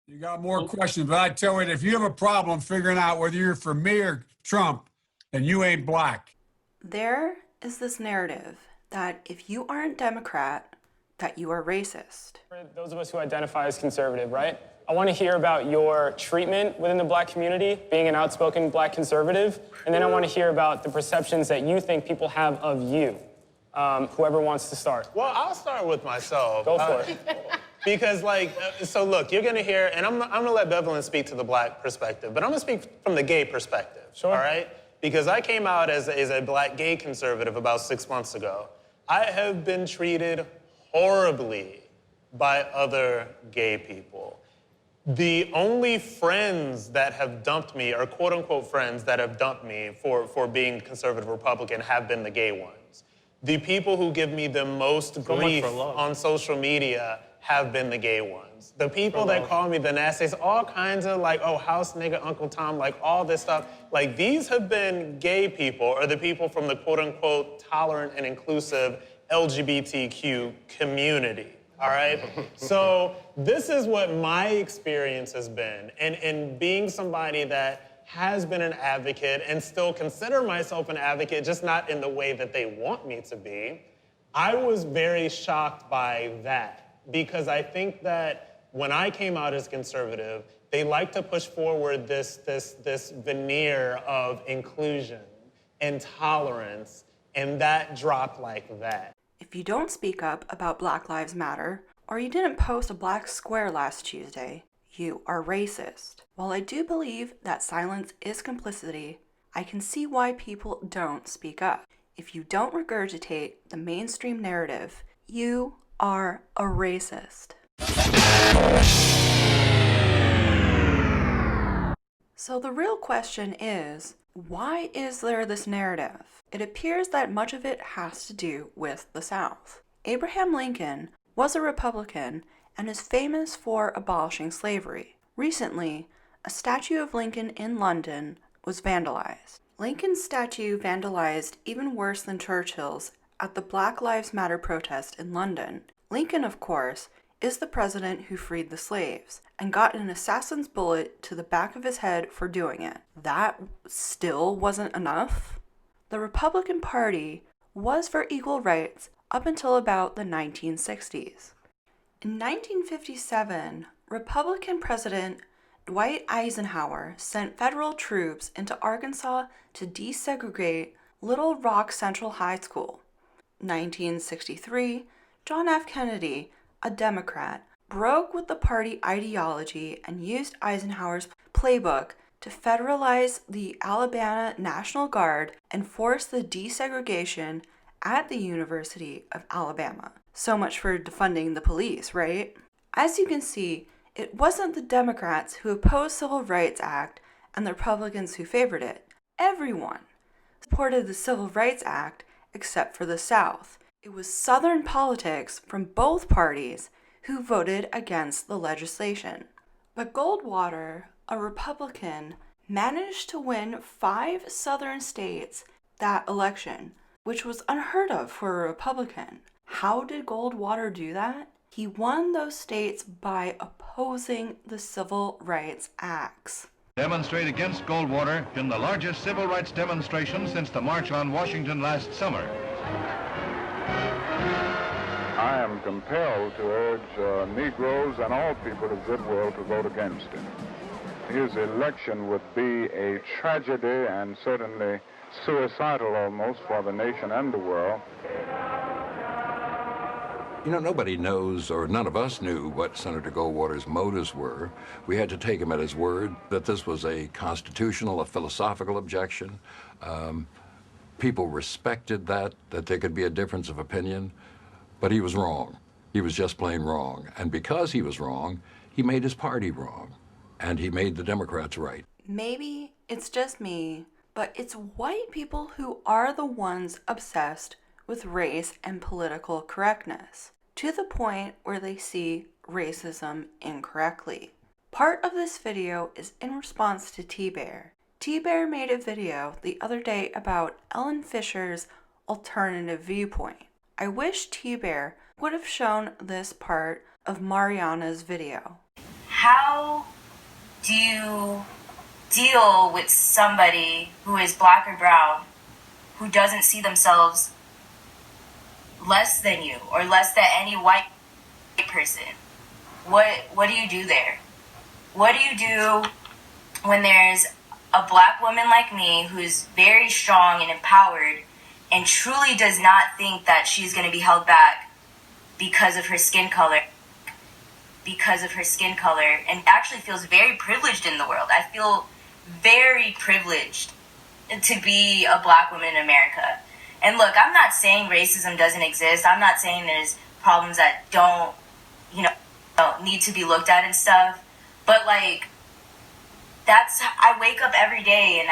You got more questions, but I tell you, if you have a problem figuring out whether you're for me or Trump, then you ain't black. There is this narrative that if you aren't Democrat, that you are racist. For those of us who identify as conservative, right? I want to hear about your treatment within the black community, being an outspoken black conservative, and then I want to hear about the perceptions that you think people have of you. Whoever wants to start. Well, I'll start with myself. Go for it. Because, so look, you're gonna hear, and I'm gonna let Bevelyn speak to the black perspective, but I'm gonna speak from the gay perspective, Sure. all right? Because I came out as a black gay conservative about 6 months ago. I have been treated horribly by other gay people. The only friends that have dumped me, or quote unquote friends that have dumped me for being conservative Republican, have been the gay ones. The people who give me the most grief on social media have been the gay ones. The people that call me the nastiest, all kinds of like, oh, house nigga, Uncle Tom, like all this stuff. Like these have been gay people, or the people from the quote unquote tolerant and inclusive LGBTQ community, all right? So this is what my experience has been. And being somebody that has been an advocate and still consider myself an advocate, just not in the way that they want me to be, I was very shocked by that. Because I think that when I came out as conservative, they like to push forward this veneer of inclusion and tolerance, and that dropped like that. If you don't speak up about Black Lives Matter, or you didn't post a black square last Tuesday, you are racist. While I do believe that silence is complicity, I can see why people don't speak up. If you don't regurgitate the mainstream narrative, you are a racist. So the real question is, why is there this narrative? It appears that much of it has to do with the South. Abraham Lincoln was a Republican and is famous for abolishing slavery. Recently, a statue of Lincoln in London was vandalized. Lincoln's statue vandalized even worse than Churchill's at the Black Lives Matter protest in London. Lincoln, of course, is the president who freed the slaves and got an assassin's bullet to the back of his head for doing it. That still wasn't enough. The Republican Party was for equal rights up until about the 1960s. In 1957, Republican President Dwight Eisenhower sent federal troops into Arkansas to desegregate Little Rock Central High School. 1963, John F. Kennedy, a Democrat, broke with the party ideology and used Eisenhower's playbook to federalize the Alabama National Guard and force the desegregation at the University of Alabama. So much for defunding the police, right? As you can see, it wasn't the Democrats who opposed Civil Rights Act and the Republicans who favored it. Everyone supported the Civil Rights Act except for the South. It was Southern politics from both parties who voted against the legislation. But Goldwater, a Republican, managed to win 5 Southern states that election, which was unheard of for a Republican. How did Goldwater do that? He won those states by opposing the Civil Rights Acts. Demonstrate against Goldwater in the largest civil rights demonstration since the March on Washington last summer. I am compelled to urge Negroes and all people of goodwill to vote against him. His election would be a tragedy and certainly suicidal almost for the nation and the world. You know, nobody knows, or none of us knew, what Senator Goldwater's motives were. We had to take him at his word that this was a constitutional, a philosophical objection. People respected that there could be a difference of opinion, but he was wrong. He was just plain wrong. And because he was wrong, he made his party wrong, and he made the Democrats right. Maybe it's just me, but it's white people who are the ones obsessed with race and political correctness, to the point where they see racism incorrectly. Part of this video is in response to T-Bear. T-Bear made a video the other day about Ellen Fisher's alternative viewpoint. I wish T-Bear would have shown this part of Mariana's video. how do you deal with somebody who is black or brown who doesn't see themselves less than you or less than any white person? What do you do there? What do you do when there's a black woman like me who's very strong and empowered and truly does not think that she's going to be held back because of her skin color, and actually feels very privileged in the world? I feel very privileged to be a black woman in America. And look, I'm not saying racism doesn't exist. I'm not saying there's problems that don't need to be looked at and stuff. But like, I wake up every day and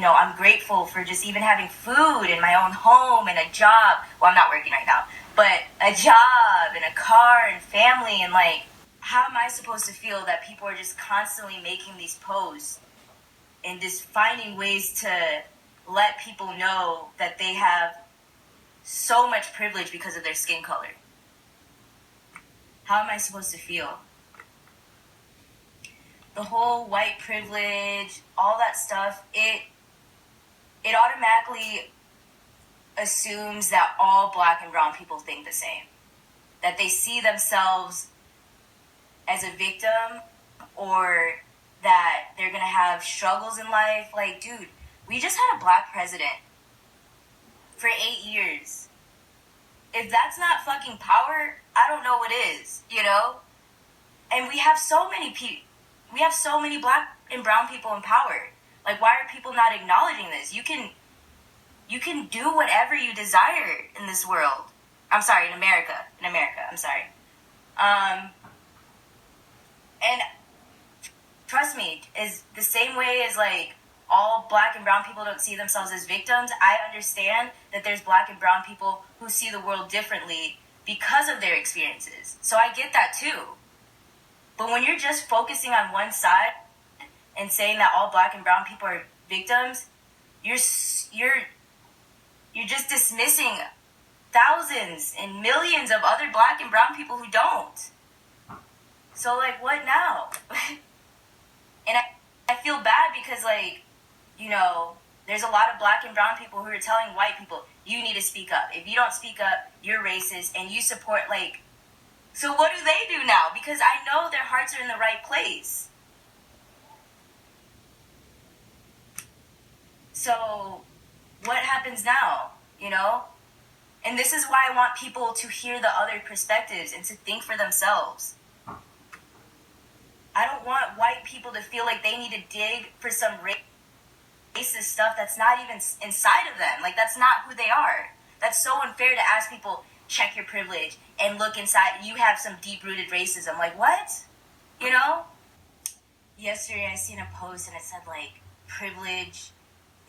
I'm grateful for just even having food in my own home and a job. Well, I'm not working right now, but a job and a car and family. And like, how am I supposed to feel that people are just constantly making these posts and just finding ways to let people know that they have so much privilege because of their skin color? How am I supposed to feel? The whole white privilege, all that stuff, it automatically assumes that all black and brown people think the same. That they see themselves as a victim, or that they're gonna have struggles in life. Like, dude, we just had a black president for 8 years. If that's not fucking power, I don't know what is, And we have so many black and brown people in power. Like, why are people not acknowledging this? You can do whatever you desire in this world. I'm sorry, in America. I'm sorry. And trust me, is the same way as like all black and brown people don't see themselves as victims. I understand that there's black and brown people who see the world differently because of their experiences. So I get that too. But when you're just focusing on one side and saying that all black and brown people are victims, you're just dismissing thousands and millions of other black and brown people who don't. So like, what now? And I feel bad because like, there's a lot of black and brown people who are telling white people, you need to speak up. If you don't speak up, you're racist, and you support like. So what do they do now? Because I know their hearts are in the right place. So what happens now, And this is why I want people to hear the other perspectives and to think for themselves. I don't want white people to feel like they need to dig for some racist stuff that's not even inside of them. Like, that's not who they are. That's so unfair to ask people, check your privilege and look inside. You have some deep-rooted racism. Like, what? Yesterday I seen a post and it said, like, privilege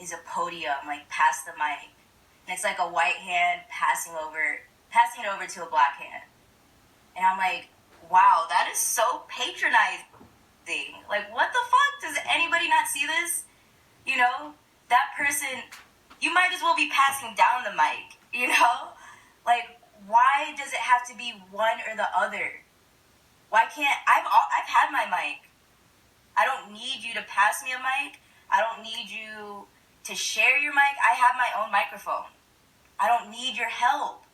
is a podium, like, pass the mic. And it's like a white hand passing it over to a black hand. And I'm like, wow, that is so patronizing. Like, what the fuck? Does anybody not see this? That person, you might as well be passing down the mic, Like, why does it have to be one or the other? Why can't, I've had my mic. I don't need you to pass me a mic. I don't need you to share your mic. I have my own microphone. I don't need your help.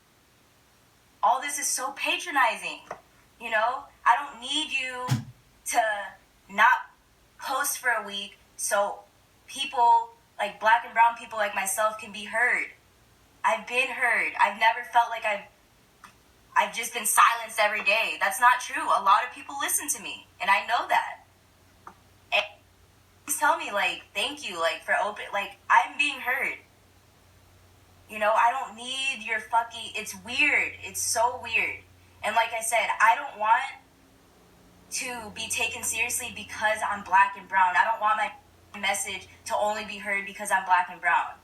All this is so patronizing, I don't need you to not post for a week so people, like black and brown people like myself, can be heard. I've been heard. I've never felt like I've just been silenced every day. That's not true. A lot of people listen to me, and I know that. And please tell me, like, thank you, like, for open, like, I'm being heard. I don't need your fucking, it's weird. It's so weird. And like I said, I don't want to be taken seriously because I'm black and brown. I don't want my message to only be heard because I'm black and brown.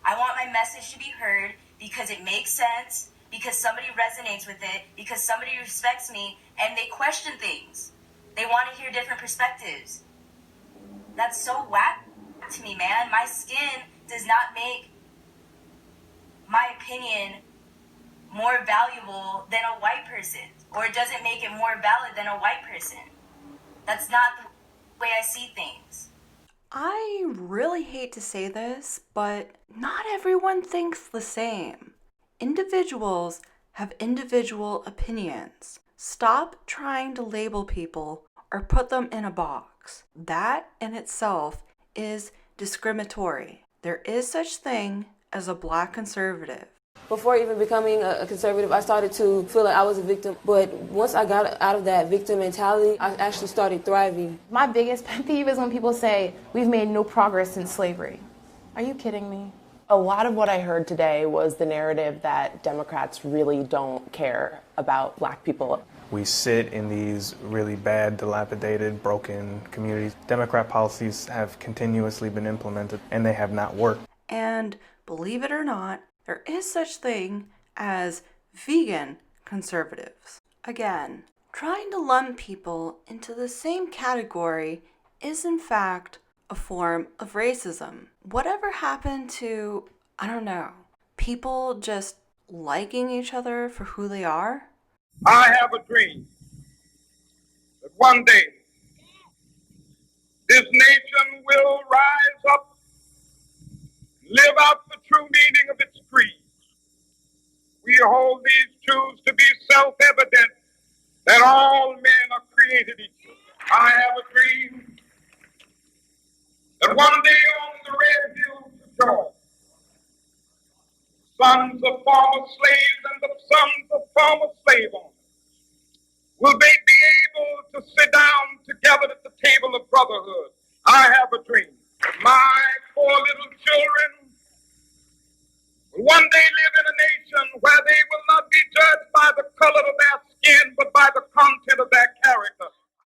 I want my message to be heard because it makes sense, because somebody resonates with it, because somebody respects me, and they question things. They want to hear different perspectives. That's so whack to me, man. My skin does not make my opinion more valuable than a white person, or it doesn't make it more valid than a white person. That's not the way I see things. I really hate to say this, but not everyone thinks the same. Individuals have individual opinions. Stop trying to label people or put them in a box. That in itself is discriminatory. There is such thing as a Black conservative. Before even becoming a conservative, I started to feel like I was a victim. But once I got out of that victim mentality, I actually started thriving. My biggest pet peeve is when people say, we've made no progress since slavery. Are you kidding me? A lot of what I heard today was the narrative that Democrats really don't care about Black people. We sit in these really bad, dilapidated, broken communities. Democrat policies have continuously been implemented, and they have not worked. And believe it or not, there is such thing as vegan conservatives. Again, trying to lump people into the same category is in fact a form of racism. Whatever happened to, I don't know, people just liking each other for who they are? I have a dream that one day this nation will rise up, live out the true meaning of its creed. We hold these truths to be self-evident that all men are created equal. I have a dream that one day on the red hills of Georgia, sons of former slaves and the sons of former slave owners will they be able to sit down together at the table of brotherhood